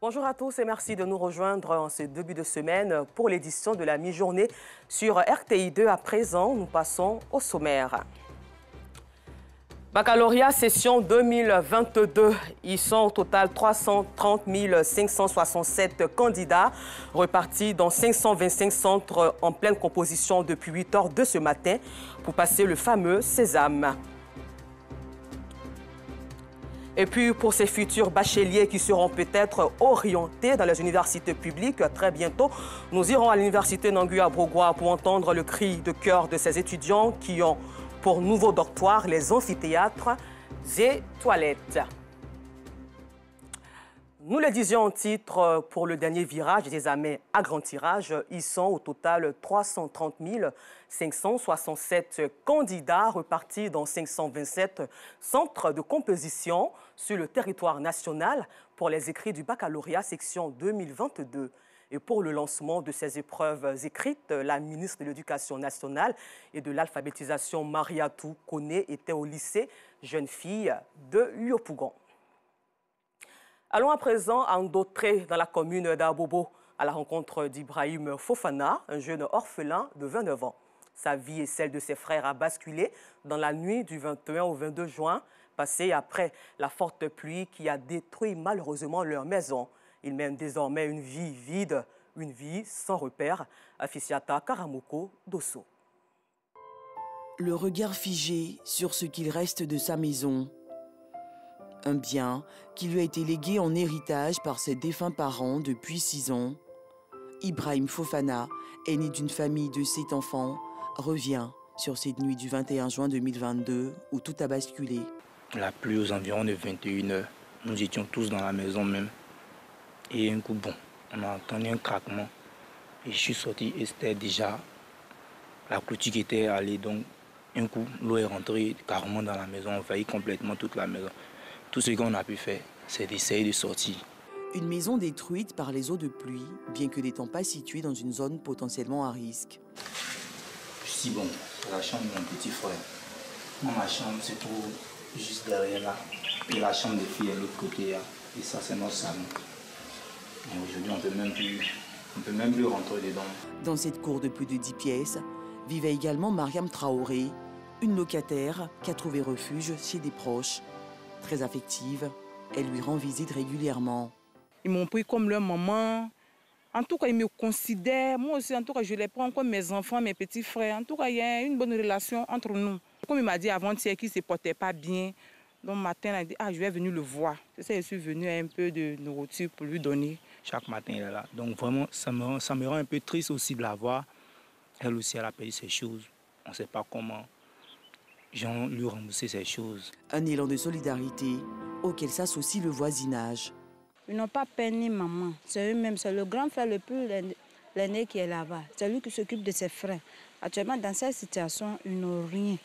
Bonjour à tous et merci de nous rejoindre en ce début de semaine pour l'édition de la mi-journée sur RTI2. À présent, nous passons au sommaire. Baccalauréat session 2022, ils sont au total 330 567 candidats repartis dans 525 centres en pleine composition depuis 8 heures de ce matin pour passer le fameux sésame. Et puis pour ces futurs bacheliers qui seront peut-être orientés dans les universités publiques, très bientôt, nous irons à l'université Nangua-Brogua pour entendre le cri de cœur de ces étudiants qui ont pour nouveau dortoir les amphithéâtres et toilettes. Nous le disions en titre, pour le dernier virage des examens à grand tirage, ils sont au total 330 567 candidats repartis dans 527 centres de composition sur le territoire national pour les écrits du baccalauréat section 2022. Et pour le lancement de ces épreuves écrites, la ministre de l'Éducation nationale et de l'alphabétisation, Mariatou Koné, était au lycée jeune fille de Yopougon. Allons à présent à Ndotré, dans la commune d'Abobo, à la rencontre d'Ibrahim Fofana, un jeune orphelin de 29 ans. Sa vie et celle de ses frères a basculé dans la nuit du 21 au 22 juin, passée après la forte pluie qui a détruit malheureusement leur maison. Ils mènent désormais une vie vide, une vie sans repère. Afisiata Karamoko Dosso. Le regard figé sur ce qu'il reste de sa maison. Un bien qui lui a été légué en héritage par ses défunts parents depuis 6 ans. Ibrahim Fofana, aîné d'une famille de 7 enfants, revient sur cette nuit du 21 juin 2022 où tout a basculé. La pluie aux environs de 21 h. Nous étions tous dans la maison même. Et un coup, bon, on a entendu un craquement. Et je suis sorti et c'était déjà la clôture qui était allée. Donc, un coup, l'eau est rentrée carrément dans la maison, envahit complètement toute la maison. Tout ce qu'on a pu faire, c'est d'essayer de sortir. Une maison détruite par les eaux de pluie, bien que n'étant pas située dans une zone potentiellement à risque. Si bon, c'est la chambre de mon petit frère. Ma chambre se trouve juste derrière là. Et la chambre des filles est de l'autre côté là. Et ça, c'est notre salon. Aujourd'hui, on ne peut même plus rentrer dedans. Dans cette cour de plus de 10 pièces, vivait également Mariam Traoré, une locataire qui a trouvé refuge chez des proches. Très affective, elle lui rend visite régulièrement. Ils m'ont pris comme leur maman. En tout cas, ils me considèrent. Moi aussi, en tout cas, je les prends comme mes enfants, mes petits frères. En tout cas, il y a une bonne relation entre nous. Comme il m'a dit avant-hier qu'il ne se portait pas bien, donc matin, il a dit, je vais venir le voir. C'est ça, je suis venue un peu de nourriture pour lui donner. Chaque matin, il est là. Donc vraiment, ça me rend un peu triste aussi de la voir. Elle aussi, elle a payé ses choses. On ne sait pas comment. J'ai lui remboursé ces choses. Un élan de solidarité auquel s'associe le voisinage. Ils n'ont pas peur ni maman, c'est eux-mêmes. C'est le grand frère le plus l'aîné qui est là-bas. C'est lui qui s'occupe de ses frères. Actuellement, dans cette situation, ils n'ont rien.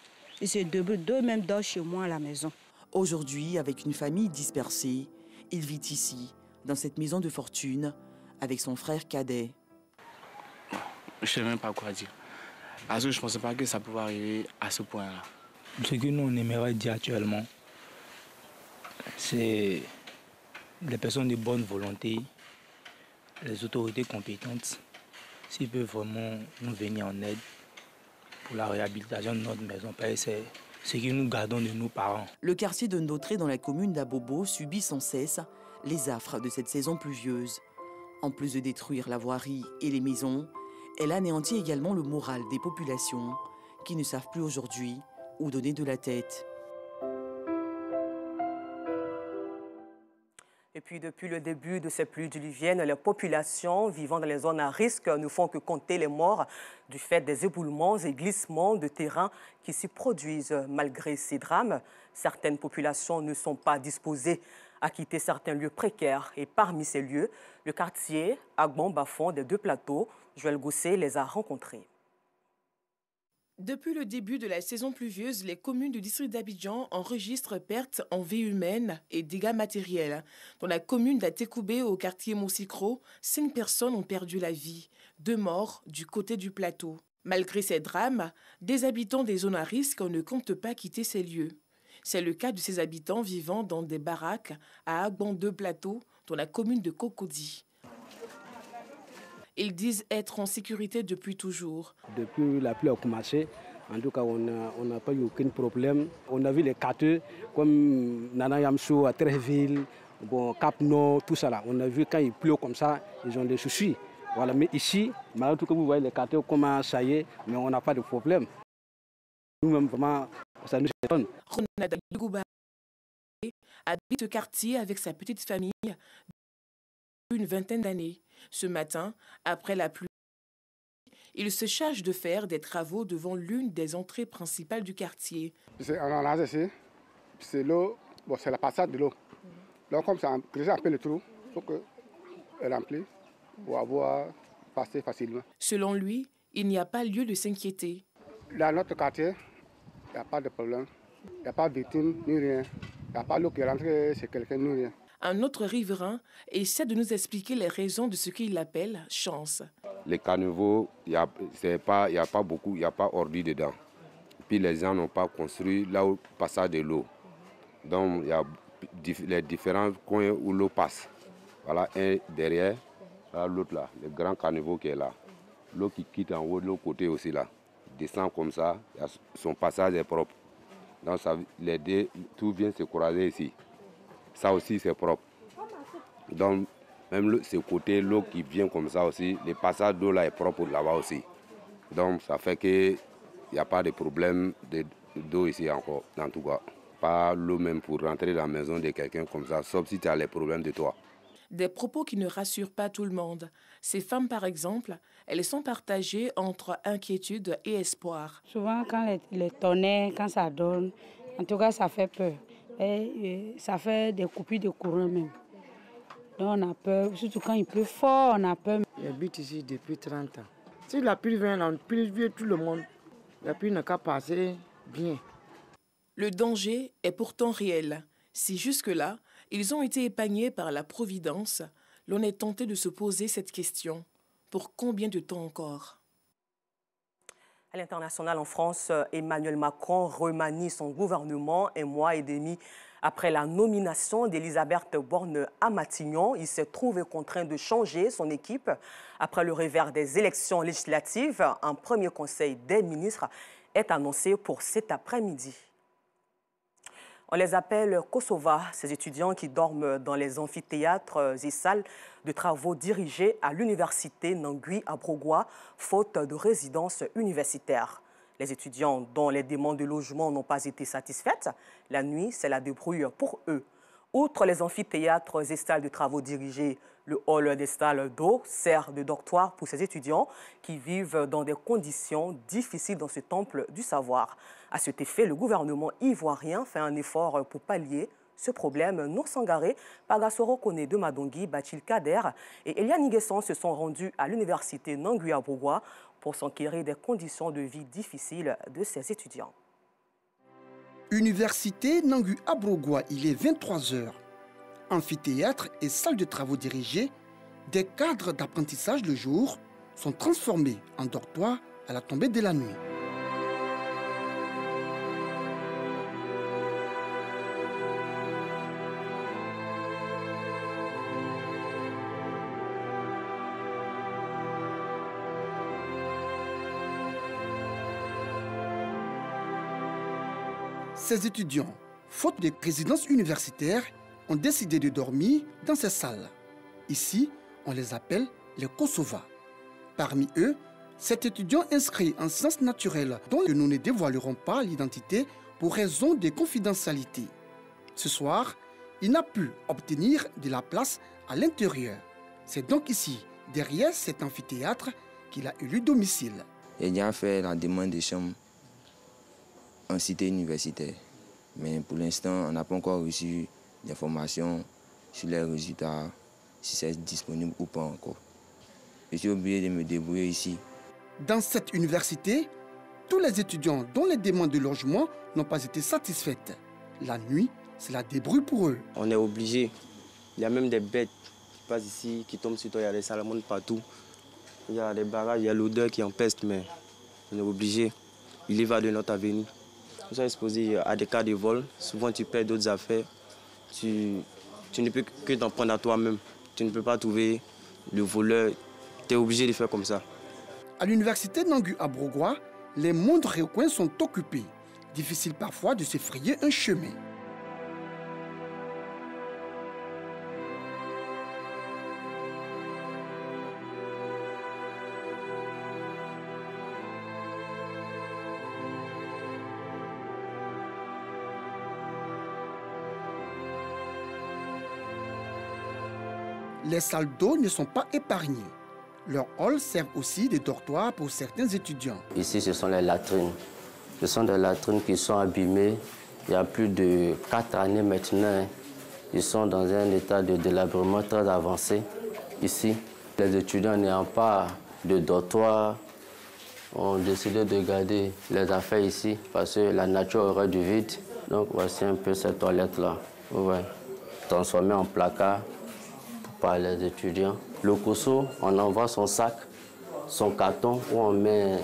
Ils se débrouillent, d'eux-mêmes dorment chez moi à la maison. Aujourd'hui, avec une famille dispersée, il vit ici, dans cette maison de fortune, avec son frère cadet. Je ne sais même pas quoi dire. Parce que je ne pensais pas que ça pouvait arriver à ce point-là. Ce que nous, on aimerait dire actuellement, c'est les personnes de bonne volonté, les autorités compétentes, s'ils peuvent vraiment nous venir en aide pour la réhabilitation de notre maison, c'est ce que nous gardons de nos parents. Le quartier de Ndotré dans la commune d'Abobo subit sans cesse les affres de cette saison pluvieuse. En plus de détruire la voirie et les maisons, elle anéantit également le moral des populations qui ne savent plus aujourd'hui où donner de la tête. Et puis, depuis le début de ces pluies diluviennes, les populations vivant dans les zones à risque ne font que compter les morts du fait des éboulements et glissements de terrain qui s'y produisent. Malgré ces drames, certaines populations ne sont pas disposées à quitter certains lieux précaires. Et parmi ces lieux, le quartier Agbon-Bafon des Deux Plateaux, Joël Gosset les a rencontrés. Depuis le début de la saison pluvieuse, les communes du district d'Abidjan enregistrent pertes en vie humaine et dégâts matériels. Dans la commune d'Atekoubé, au quartier Moussicro, 5 personnes ont perdu la vie, 2 morts du côté du plateau. Malgré ces drames, des habitants des zones à risque ne comptent pas quitter ces lieux. C'est le cas de ces habitants vivant dans des baraques à Agban-2-Plateau, dans la commune de Cocody. Ils disent être en sécurité depuis toujours. Depuis la pluie a commencé, en tout cas, on n'a pas eu aucun problème. On a vu les quartiers comme Nana Yamso à Tréville, bon, Cap Nord, tout ça là. On a vu quand il pleut comme ça, ils ont des soucis. Voilà, mais ici, malgré tout que vous voyez les quartiers, comment ça y est, mais on n'a pas de problème. Nous-mêmes, vraiment, ça nous étonne. Ronald Gouba habite ce quartier avec sa petite famille depuis une vingtaine d'années. Ce matin, après la pluie, il se charge de faire des travaux devant l'une des entrées principales du quartier. C'est l'eau, bon, c'est la passade de l'eau. Donc comme ça, creuser un peu le trou, il faut qu'elle remplisse pour avoir passé facilement. Selon lui, il n'y a pas lieu de s'inquiéter. Dans notre quartier, il n'y a pas de problème. Il n'y a pas de victime ni rien. Il n'y a pas l'eau qui est rentrée chez quelqu'un ni rien. Un autre riverain essaie de nous expliquer les raisons de ce qu'il appelle chance. Les caniveaux, il n'y a pas beaucoup, il n'y a pas ordi dedans. Puis les gens n'ont pas construit là où passe de l'eau. Donc il y a les différents coins où l'eau passe. Voilà, un derrière, l'autre là, le grand caniveau qui est là. L'eau qui quitte en haut de l'autre côté aussi là. Descend comme ça, son passage est propre. Donc ça, les deux, tout vient se croiser ici. Ça aussi c'est propre. Donc même ce côté, l'eau qui vient comme ça aussi, le passage d'eau là est propre là-bas aussi. Donc ça fait qu'il n'y a pas de problème d'eau ici encore, en tout cas. Pas l'eau même pour rentrer dans la maison de quelqu'un comme ça, sauf si tu as les problèmes de toi. Des propos qui ne rassurent pas tout le monde. Ces femmes, par exemple, elles sont partagées entre inquiétude et espoir. Souvent, quand les tonnerres, quand ça donne, en tout cas, ça fait peur. Et ça fait des coupures de courant même. Donc, on a peur. Surtout quand il pleut fort, on a peur. J'habite ici depuis 30 ans. Si la pluie vient, la pluie vient tout le monde. La pluie n'a qu'à passer bien. Le danger est pourtant réel. Si jusque-là, ils ont été épargnés par la Providence, l'on est tenté de se poser cette question. Pour combien de temps encore? À l'international, en France, Emmanuel Macron remanie son gouvernement un mois et demi après la nomination d'Elisabeth Borne à Matignon. Il s'est trouvé contraint de changer son équipe après le revers des élections législatives. Un premier conseil des ministres est annoncé pour cet après-midi. On les appelle Kosova, ces étudiants qui dorment dans les amphithéâtres et salles de travaux dirigés à l'université Nangui à Brogua, faute de résidence universitaire. Les étudiants dont les demandes de logement n'ont pas été satisfaites, la nuit, c'est la débrouille pour eux. Outre les amphithéâtres et salles de travaux dirigés, le hall des salles d'eau sert de dortoir pour ces étudiants qui vivent dans des conditions difficiles dans ce temple du savoir. À cet effet, le gouvernement ivoirien fait un effort pour pallier ce problème. Nour Sangaré, Pagasoro Kone de Madongui, Bachil Kader et Eliane Nguesson se sont rendus à l'université Nangui à Brogua pour s'enquérir des conditions de vie difficiles de ces étudiants. Université Nangui à Brogua, il est 23h. Amphithéâtre et salle de travaux dirigés, des cadres d'apprentissage le jour sont transformés en dortoirs à la tombée de la nuit. Ces étudiants, faute de résidence universitaire, ont décidé de dormir dans ces salles. Ici, on les appelle les Kosova. Parmi eux, cet étudiant inscrit en sciences naturelles dont nous ne dévoilerons pas l'identité pour raison de confidentialité. Ce soir, il n'a pu obtenir de la place à l'intérieur. C'est donc ici, derrière cet amphithéâtre, qu'il a élu domicile. J'ai déjà fait la demande de chambre en cité universitaire. Mais pour l'instant, on n'a pas encore reçu d'informations sur les résultats, si c'est disponible ou pas encore. Je suis obligé de me débrouiller ici. Dans cette université, tous les étudiants dont les demandes de logement n'ont pas été satisfaites. La nuit, c'est la débrouille pour eux. On est obligé. Il y a même des bêtes qui passent ici, qui tombent sur toi, il y a des salamandres partout. Il y a des barrages, il y a l'odeur qui empeste, mais on est obligé. Il y va de notre avenir. Nous sommes exposés à des cas de vol. Souvent, tu perds d'autres affaires. Tu ne peux que t'en prendre à toi-même. Tu ne peux pas trouver le voleur. Tu es obligé de faire comme ça. À l'université Nangu à Brogua, les moindres recoins sont occupés. Difficile parfois de se frayer un chemin. Les salles d'eau ne sont pas épargnées. Leurs halls servent aussi de dortoirs pour certains étudiants. Ici, ce sont les latrines. Ce sont des latrines qui sont abîmées. Il y a plus de 4 années maintenant. Ils sont dans un état de délabrement très avancé. Ici, les étudiants n'ayant pas de dortoir ont décidé de garder les affaires ici parce que la nature aurait du vide. Donc voici un peu cette toilette-là. Ouais. Transformée en placard par les étudiants. Le COSO, on envoie son sac, son carton, où on met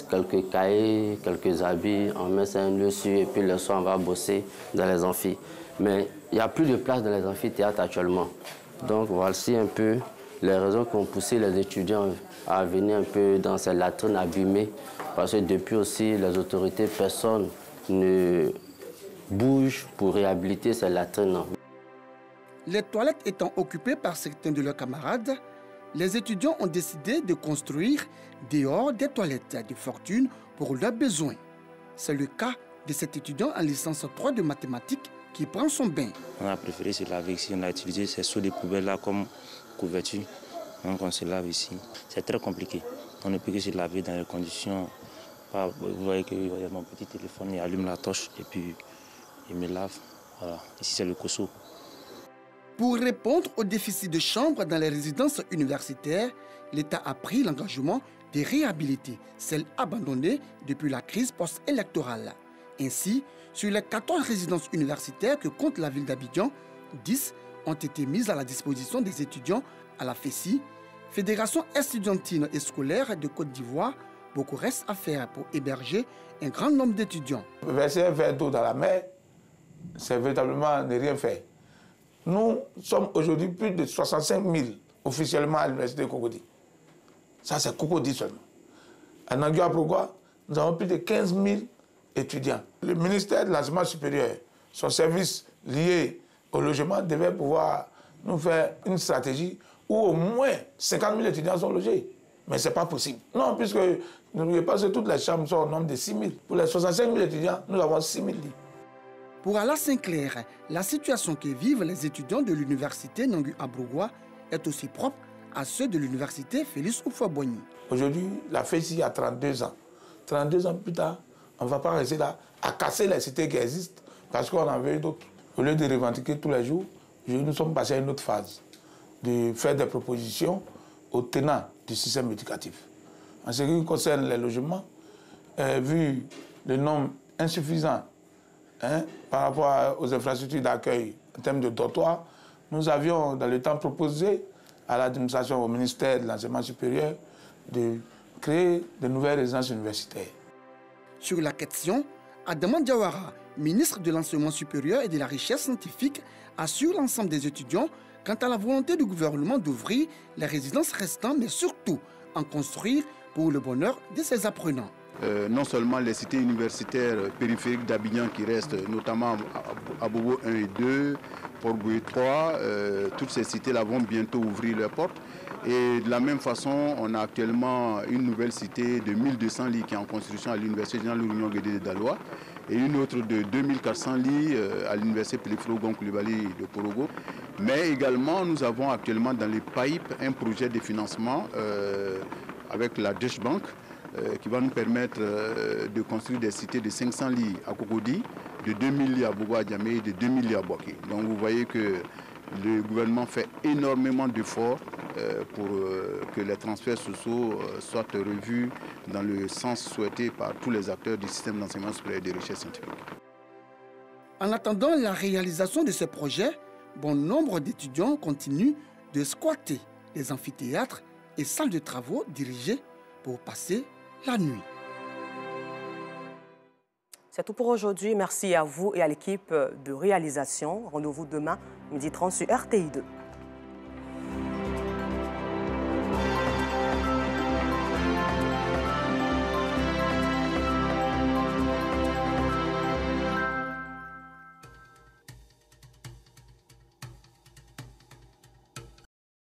quelques cahiers, quelques habits, on met ça dessus et puis le soir on va bosser dans les amphis. Mais il n'y a plus de place dans les amphithéâtres actuellement. Donc voici un peu les raisons qui ont poussé les étudiants à venir un peu dans ces latrines abîmées. Parce que depuis aussi, les autorités, personne ne bouge pour réhabiliter ces latrines. Les toilettes étant occupées par certains de leurs camarades, les étudiants ont décidé de construire dehors des toilettes de fortune pour leurs besoins. C'est le cas de cet étudiant en licence 3 de mathématiques qui prend son bain. On a préféré se laver ici, on a utilisé ces seaux de poubelle-là comme couverture. Donc on se lave ici. C'est très compliqué. On ne peut que se laver dans les conditions. Vous voyez que mon petit téléphone, il allume la torche et puis il me lave. Voilà. Ici c'est le COSO. Pour répondre au déficit de chambres dans les résidences universitaires, l'État a pris l'engagement de réhabiliter celles abandonnées depuis la crise post-électorale. Ainsi, sur les 14 résidences universitaires que compte la ville d'Abidjan, 10 ont été mises à la disposition des étudiants à la FESI, Fédération estudiantine et scolaire de Côte d'Ivoire. Beaucoup reste à faire pour héberger un grand nombre d'étudiants. Verser un verre d'eau dans la mer, c'est véritablement ne rien faire. Nous sommes aujourd'hui plus de 65 000 officiellement à l'université de Cocody. Ça, c'est Cocody seulement. À Nangu à Brogua, nous avons plus de 15 000 étudiants. Le ministère de l'Enseignement supérieur, son service lié au logement, devait pouvoir nous faire une stratégie où au moins 50 000 étudiants sont logés. Mais ce n'est pas possible. Non, puisque n'oubliez pas que toutes les chambres sont au nombre de 6 000. Pour les 65 000 étudiants, nous avons 6 000 lits. Pour Alla Sinclair, la situation que vivent les étudiants de l'université Nangu à Brogua est aussi propre à ceux de l'université Félix Houphouët-Boigny. Aujourd'hui, la FESI a 32 ans. 32 ans plus tard, on ne va pas rester là à casser les cités qui existent parce qu'on en veut d'autres. Au lieu de revendiquer tous les jours, nous sommes passés à une autre phase, de faire des propositions aux tenants du système éducatif. En ce qui concerne les logements, vu le nombre insuffisant par rapport aux infrastructures d'accueil en termes de dortoirs, nous avions dans le temps proposé à l'administration, au ministère de l'Enseignement supérieur, de créer de nouvelles résidences universitaires. Sur la question, Adama Diawara, ministre de l'Enseignement supérieur et de la Recherche scientifique, assure l'ensemble des étudiants quant à la volonté du gouvernement d'ouvrir les résidences restantes, mais surtout en construire pour le bonheur de ses apprenants. Non seulement les cités universitaires périphériques d'Abidjan qui restent, notamment à Bobo 1 et 2, Port-Boué 3, toutes ces cités-là vont bientôt ouvrir leurs portes. Et de la même façon, on a actuellement une nouvelle cité de 1200 lits qui est en construction à l'Université générale Union Guédé de Daloa et une autre de 2400 lits à l'Université Pelifro Gon-Coulibaly de Porogo. Mais également, nous avons actuellement dans les pipes un projet de financement avec la Deutsche Bank qui va nous permettre de construire des cités de 500 lits à Cocody, de 2000 lits à Bobo-Djamé et de 2000 lits à Boaké. Donc vous voyez que le gouvernement fait énormément d'efforts pour que les transferts sociaux soient revus dans le sens souhaité par tous les acteurs du système d'enseignement supérieur et de recherche scientifique. En attendant la réalisation de ce projet, bon nombre d'étudiants continuent de squatter les amphithéâtres et salles de travaux dirigées pour passer la nuit. C'est tout pour aujourd'hui. Merci à vous et à l'équipe de réalisation. Rendez-vous demain, 12h30 sur RTI2.